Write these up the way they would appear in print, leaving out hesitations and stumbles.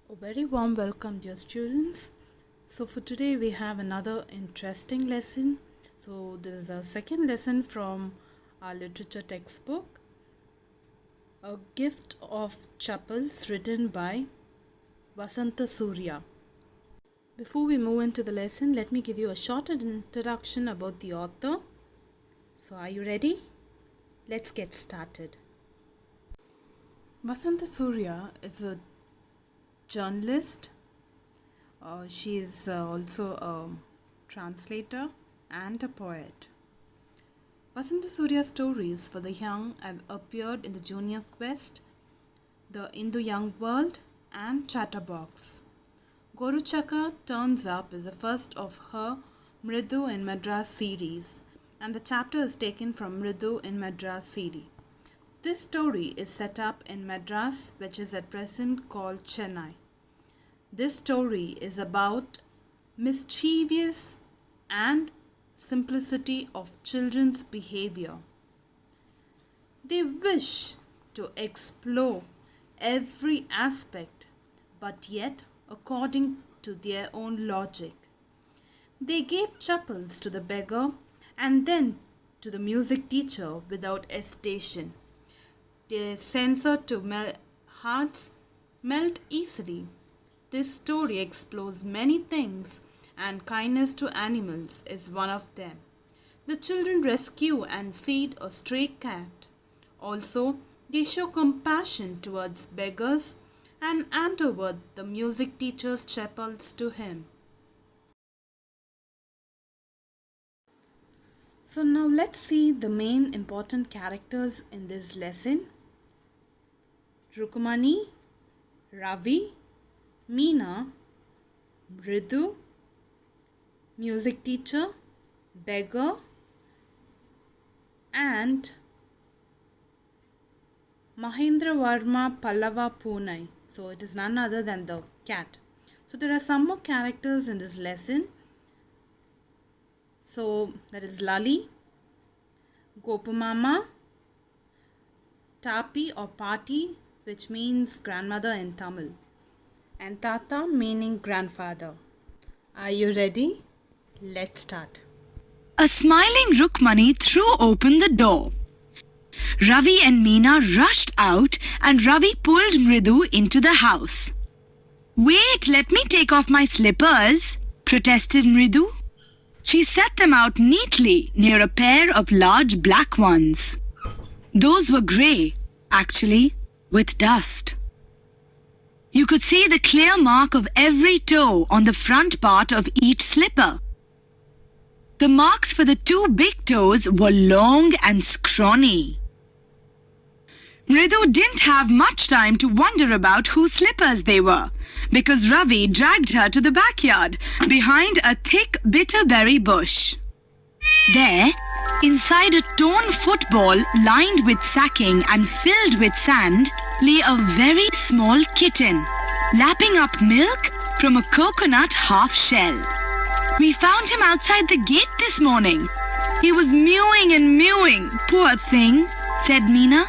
A very warm welcome, dear students. So for today we have another interesting lesson. So this is our second lesson from our literature textbook, A Gift of Chappals, written by Vasanta Surya. Before we move into the lesson, let me give you a short introduction about the author. So are you ready? Let's get started. Vasanta Surya is a journalist. She is also a translator and a poet. Vasanta Surya's stories for the young have appeared in the Junior Quest, the Hindu Young World, and Chatterbox. Goruchaka Turns Up is the first of her Mridu in Madras series, and the chapter is taken from Mridu in Madras series. This story is set up in Madras, which is at present called Chennai. This story is about mischievous and simplicity of children's behavior. They wish to explore every aspect, but yet according to their own logic. They gave chappals to the beggar and then to the music teacher without hesitation. Their censor to hearts melt easily. This story explores many things, and kindness to animals is one of them. The children rescue and feed a stray cat. Also, they show compassion towards beggars and hand over the music teacher's chappals to him. So now let's see the main important characters in this lesson. Rukmini, Ravi, Meena, Mridu, music teacher, beggar, and Mahendra Varma Pallava Punai. So it is none other than the cat. So there are some more characters in this lesson. So that is Lali, Gopumama, Tapi or Pati, which means grandmother in Tamil, and Tata meaning grandfather. Are you ready? Let's start. A smiling Rukmini threw open the door. Ravi and Meena rushed out and Ravi pulled Mridu into the house. "Wait, let me take off my slippers," protested Mridu. She set them out neatly near a pair of large black ones. Those were grey, actually, with dust. You could see the clear mark of every toe on the front part of each slipper. The marks for the two big toes were long and scrawny. Mridu didn't have much time to wonder about whose slippers they were, because Ravi dragged her to the backyard behind a thick bitterberry bush. There, inside a torn football lined with sacking and filled with sand, lay a very small kitten, lapping up milk from a coconut half shell. "We found him outside the gate this morning. He was mewing and mewing, poor thing," said Meena.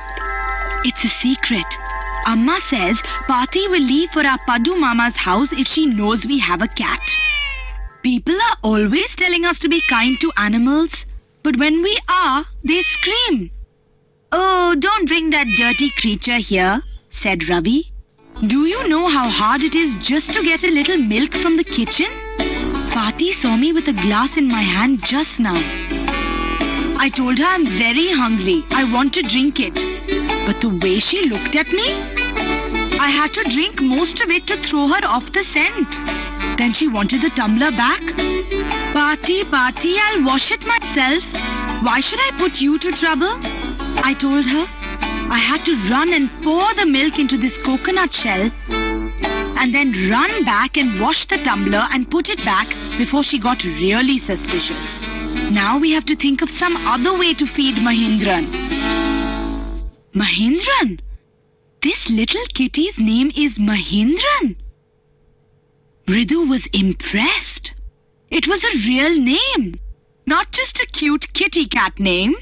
"It's a secret. Amma says Pati will leave for our Paddu Mama's house if she knows we have a cat. People are always telling us to be kind to animals, but when we are, they scream." "Oh, don't bring that dirty creature here," said Ravi. "Do you know how hard it is just to get a little milk from the kitchen? Pati saw me with a glass in my hand just now. I told her I'm very hungry. I want to drink it. But the way she looked at me, I had to drink most of it to throw her off the scent. Then she wanted the tumbler back. 'Pati, I'll wash it myself. Why should I put you to trouble?' I told her. I had to run and pour the milk into this coconut shell and then run back and wash the tumbler and put it back before she got really suspicious. Now we have to think of some other way to feed Mahindran." "Mahindran? This little kitty's name is Mahindran?" Mridu was impressed. It was a real name, not just a cute kitty cat name.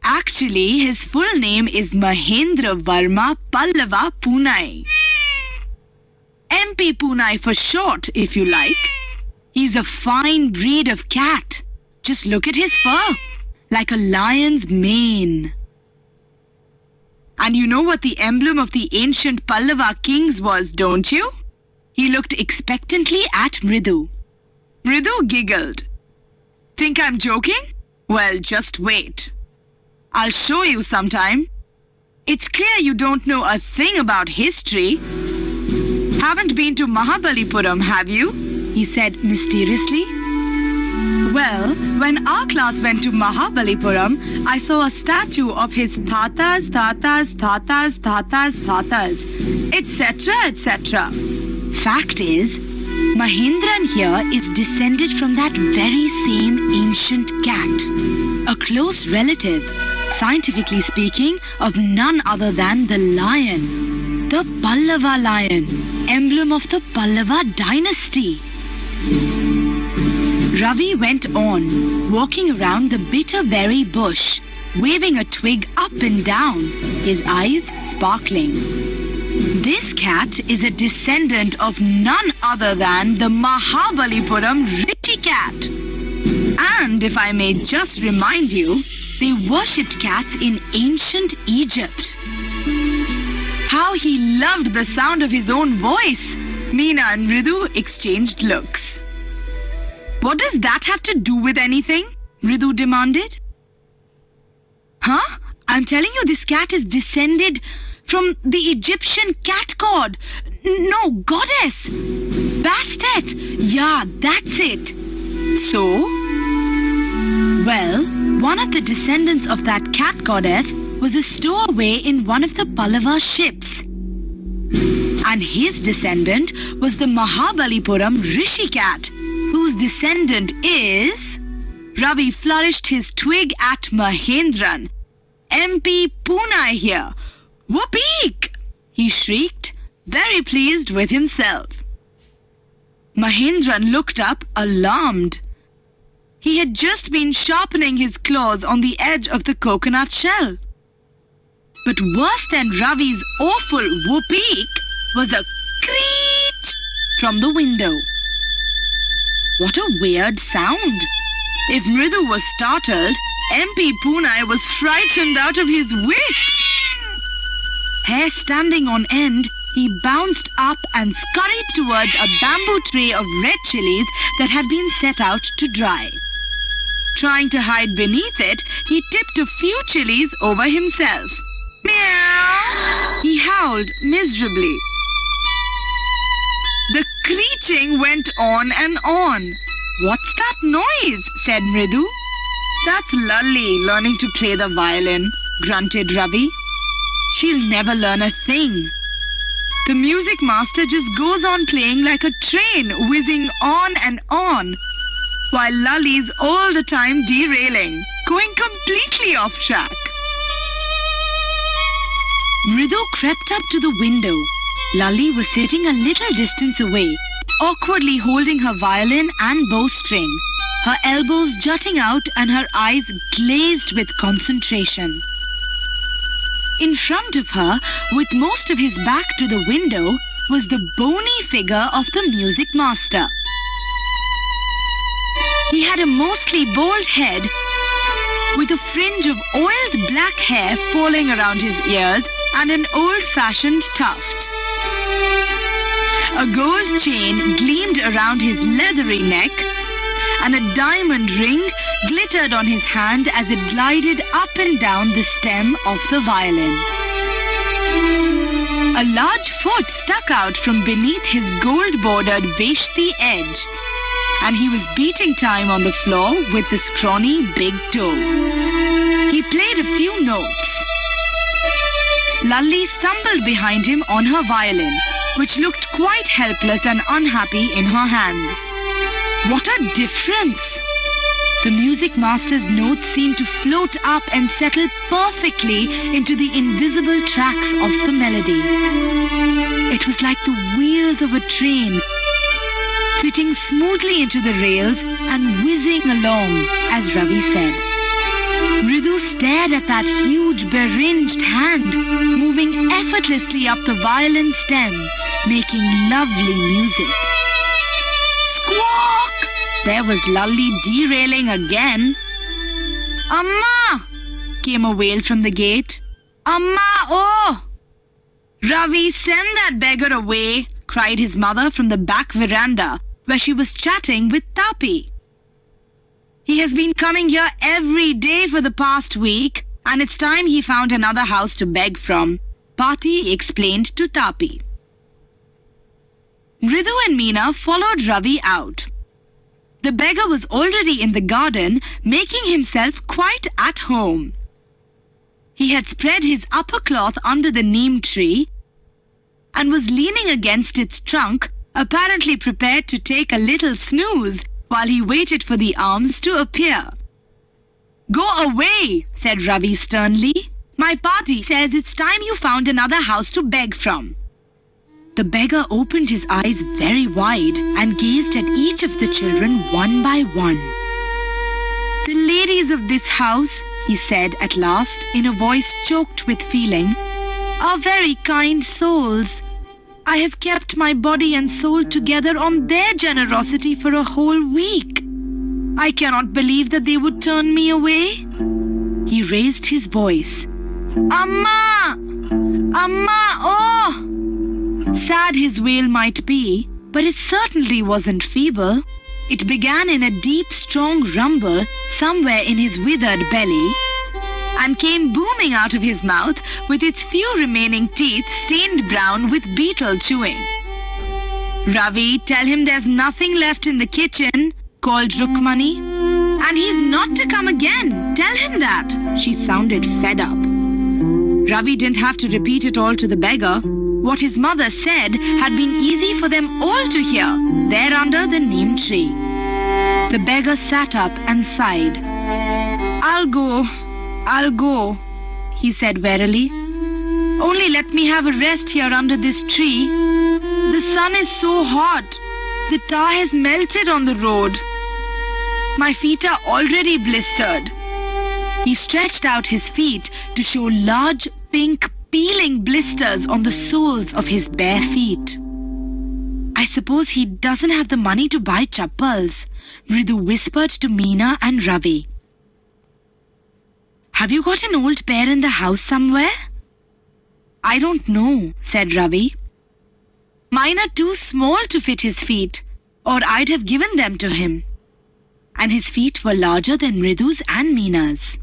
Actually, his full name is Mahendra Varma Pallava Punai. MP Punai for short, if you like. He's a fine breed of cat. Just look at his fur, like a lion's mane. And you know what the emblem of the ancient Pallava kings was, don't you? He looked expectantly at Mridu. Mridu giggled. Think I'm joking? Well, just wait. I'll show you sometime. It's clear you don't know a thing about history. Haven't been to Mahabalipuram, have you? He said mysteriously. Well, when our class went to Mahabalipuram, I saw a statue of his tatas, etc., etc. Fact is, Mahendran here is descended from that very same ancient cat. A close relative, scientifically speaking, of none other than the lion. The Pallava lion, emblem of the Pallava dynasty. Ravi went on, walking around the bitterberry bush, waving a twig up and down, his eyes sparkling. This cat is a descendant of none other than the Mahabalipuram Rishi cat. And if I may just remind you, they worshipped cats in ancient Egypt. How he loved the sound of his own voice! Meena and Mridu exchanged looks. What does that have to do with anything? Mridu demanded. Huh? I'm telling you, this cat is descended from the Egyptian cat god. No, goddess. Bastet. Yeah, that's it. So? Well, one of the descendants of that cat goddess was a stowaway in one of the Pallava ships. And his descendant was the Mahabalipuram Rishi cat, whose descendant is... Ravi flourished his twig at Mahendran. MP Punai here. Whoopee! He shrieked, very pleased with himself. Mahendran looked up, alarmed. He had just been sharpening his claws on the edge of the coconut shell. But worse than Ravi's awful whoopee was a creak from the window. What a weird sound. If Mridu was startled, MP Punai was frightened out of his wits. Hair standing on end, he bounced up and scurried towards a bamboo tray of red chilies that had been set out to dry. Trying to hide beneath it, he tipped a few chilies over himself. Meow! He howled miserably. The creaking went on and on. What's that noise? Said Mridu. That's Lalli learning to play the violin, grunted Ravi. She'll never learn a thing. The Musicmaster just goes on playing like a train, whizzing on and on, while Lalli's all the time derailing, going completely off track. Mridu crept up to the window. Lalli was sitting a little distance away, awkwardly holding her violin and bowstring, her elbows jutting out and her eyes glazed with concentration. In front of her, with most of his back to the window, was the bony figure of the Musicmaster. He had a mostly bald head with a fringe of oiled black hair falling around his ears and an old-fashioned tuft. A gold chain gleamed around his leathery neck, and a diamond ring glittered on his hand as it glided up and down the stem of the violin. A large foot stuck out from beneath his gold-bordered veshti edge, and he was beating time on the floor with the scrawny big toe. He played a few notes. Lalli stumbled behind him on her violin, which looked quite helpless and unhappy in her hands. What a difference! The Musicmaster's notes seemed to float up and settle perfectly into the invisible tracks of the melody. It was like the wheels of a train, fitting smoothly into the rails and whizzing along, as Ravi said. Mridu stared at that huge beringed hand, moving effortlessly up the violin stem, making lovely music. Squawk! There was Lully derailing again. Amma! Came a wail from the gate. Amma, oh! Ravi, send that beggar away, cried his mother from the back veranda, where she was chatting with Tapi. He has been coming here every day for the past week, and it's time he found another house to beg from, Pati explained to Tapi. Ritu and Meena followed Ravi out. The beggar was already in the garden, making himself quite at home. He had spread his upper cloth under the neem tree and was leaning against its trunk, apparently prepared to take a little snooze while he waited for the alms to appear. Go away, said Ravi sternly. My party says it's time you found another house to beg from. The beggar opened his eyes very wide and gazed at each of the children one by one. The ladies of this house, he said at last in a voice choked with feeling, are very kind souls. I have kept my body and soul together on their generosity for a whole week. I cannot believe that they would turn me away. He raised his voice. Amma! Amma, oh! Sad his wail might be, but it certainly wasn't feeble. It began in a deep, strong rumble somewhere in his withered belly and came booming out of his mouth with its few remaining teeth stained brown with beetle chewing. Ravi, tell him there's nothing left in the kitchen, called Rukmini. And he's not to come again. Tell him that. She sounded fed up. Ravi didn't have to repeat it all to the beggar. What his mother said had been easy for them all to hear, there under the neem tree. The beggar sat up and sighed. I'll go, he said wearily. Only let me have a rest here under this tree. The sun is so hot. The tar has melted on the road. My feet are already blistered. He stretched out his feet to show large, pink, peeling blisters on the soles of his bare feet. I suppose he doesn't have the money to buy chappals, Ritu whispered to Meena and Ravi. Have you got an old pair in the house somewhere? I don't know, said Ravi. Mine are too small to fit his feet, or I'd have given them to him. And his feet were larger than Ritu's and Meena's.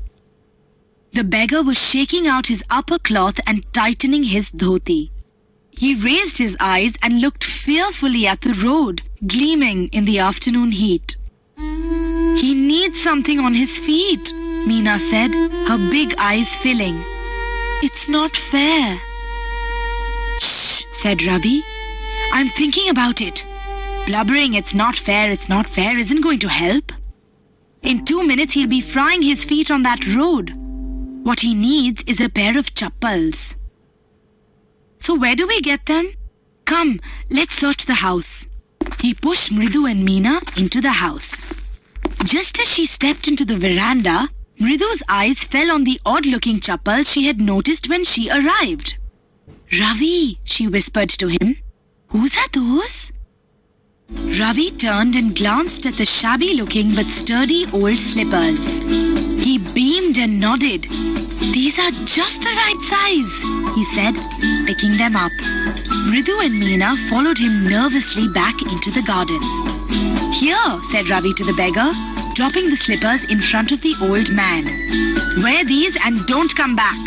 The beggar was shaking out his upper cloth and tightening his dhoti. He raised his eyes and looked fearfully at the road, gleaming in the afternoon heat. He needs something on his feet, Meena said, her big eyes filling. It's not fair. Shh, said Ravi. I'm thinking about it. Blubbering it's not fair isn't going to help. In 2 minutes he'll be frying his feet on that road. What he needs is a pair of chappals. So where do we get them? Come, let's search the house. He pushed Mridu and Meena into the house. Just as she stepped into the veranda, Mridu's eyes fell on the odd-looking chappals she had noticed when she arrived. Ravi, she whispered to him. Whose are those? Ravi turned and glanced at the shabby-looking but sturdy old slippers. He beamed and nodded. These are just the right size, he said, picking them up. Ritu and Meena followed him nervously back into the garden. Here, said Ravi to the beggar, dropping the slippers in front of the old man. Wear these and don't come back.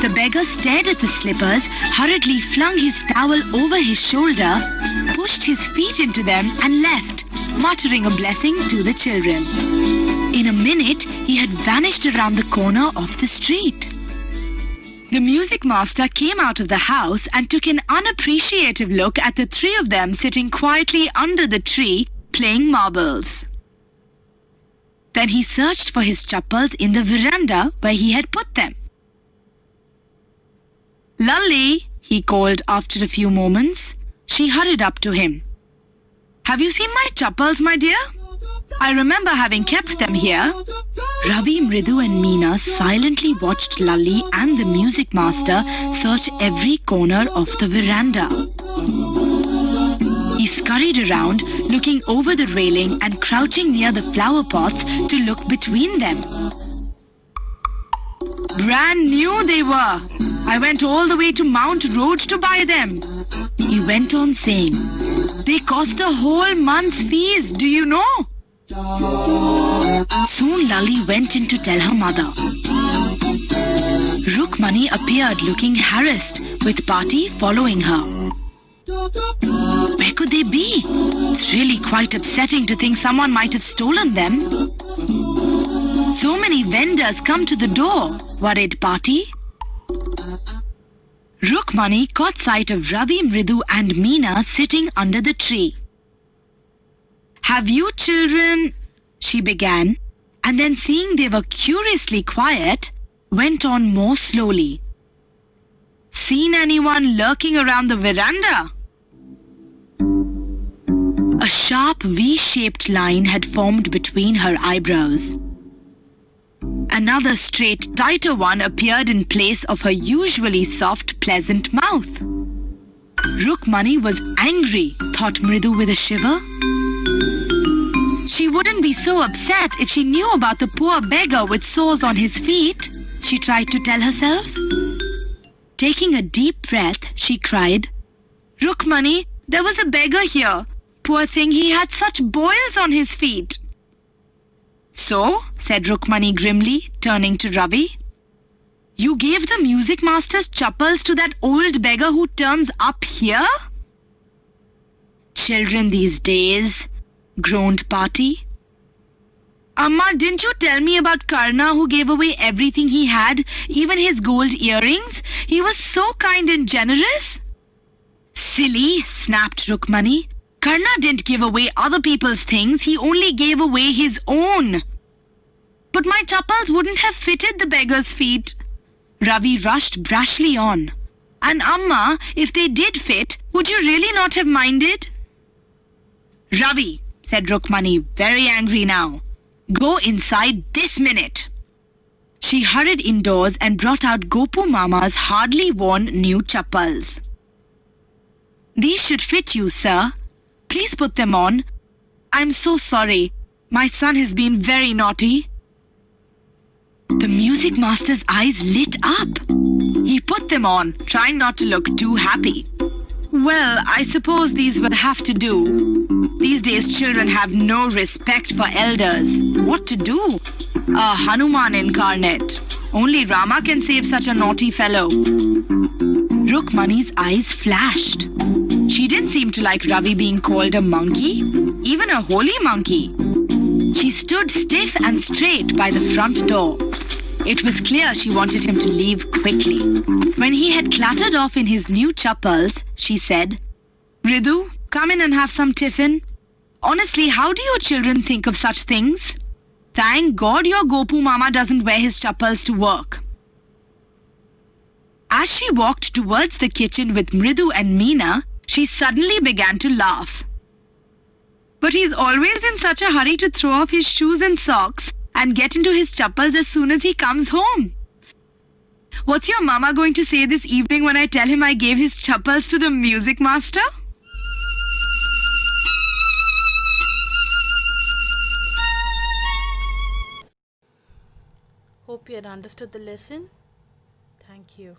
The beggar stared at the slippers, hurriedly flung his towel over his shoulder, pushed his feet into them and left, muttering a blessing to the children. In a minute, he had vanished around the corner of the street. The Musicmaster came out of the house and took an unappreciative look at the three of them sitting quietly under the tree, playing marbles. Then he searched for his chappals in the veranda where he had put them. Lully, he called after a few moments. She hurried up to him. Have you seen my chappals, my dear? I remember having kept them here. Ravi, Mridu and Meena silently watched Lalli and the music master search every corner of the veranda. He scurried around, looking over the railing and crouching near the flower pots to look between them. Brand new they were. I went all the way to Mount Road to buy them. He went on saying, they cost a whole month's fees, do you know? Soon Lalli went in to tell her mother. Rukmini appeared looking harassed, with Pati following her. Where could they be? It's really quite upsetting to think someone might have stolen them. So many vendors come to the door, worried Pati. Rukmini caught sight of Ravi, Mridu and Meena sitting under the tree. Have you children, she began, and then seeing they were curiously quiet, went on more slowly. Seen anyone lurking around the veranda? A sharp V-shaped line had formed between her eyebrows. Another straight, tighter one appeared in place of her usually soft, pleasant mouth. Rukmini was angry, thought Mridu with a shiver. She wouldn't be so upset if she knew about the poor beggar with sores on his feet, she tried to tell herself. Taking a deep breath, she cried, Rukmini, there was a beggar here. Poor thing, he had such boils on his feet. So, said Rukmini grimly, turning to Ravi, you gave the music master's chappals to that old beggar who turns up here? Children these days, groaned Pati. Amma, didn't you tell me about Karna who gave away everything he had, even his gold earrings? He was so kind and generous. Silly, snapped Rukmini. Karna didn't give away other people's things, he only gave away his own. But my chappals wouldn't have fitted the beggar's feet. Ravi rushed brashly on. And Amma, if they did fit, would you really not have minded? Ravi, said Rukmini, very angry now. Go inside this minute. She hurried indoors and brought out Gopu Mama's hardly worn new chappals. These should fit you, sir. Please put them on. I'm so sorry. My son has been very naughty. The music master's eyes lit up. He put them on, trying not to look too happy. Well, I suppose these will have to do. These days children have no respect for elders. What to do? A Hanuman incarnate. Only Rama can save such a naughty fellow. Rukmini's eyes flashed. She didn't seem to like Ravi being called a monkey, even a holy monkey. She stood stiff and straight by the front door. It was clear she wanted him to leave quickly. When he had clattered off in his new chappals, she said, Ridu, come in and have some tiffin. Honestly, how do you children think of such things? Thank God your Gopu Mama doesn't wear his chappals to work. As she walked towards the kitchen with Mridu and Meena, she suddenly began to laugh. But he's always in such a hurry to throw off his shoes and socks and get into his chappals as soon as he comes home. What's your mama going to say this evening when I tell him I gave his chappals to the music master? Hope you had understood the lesson. Thank you.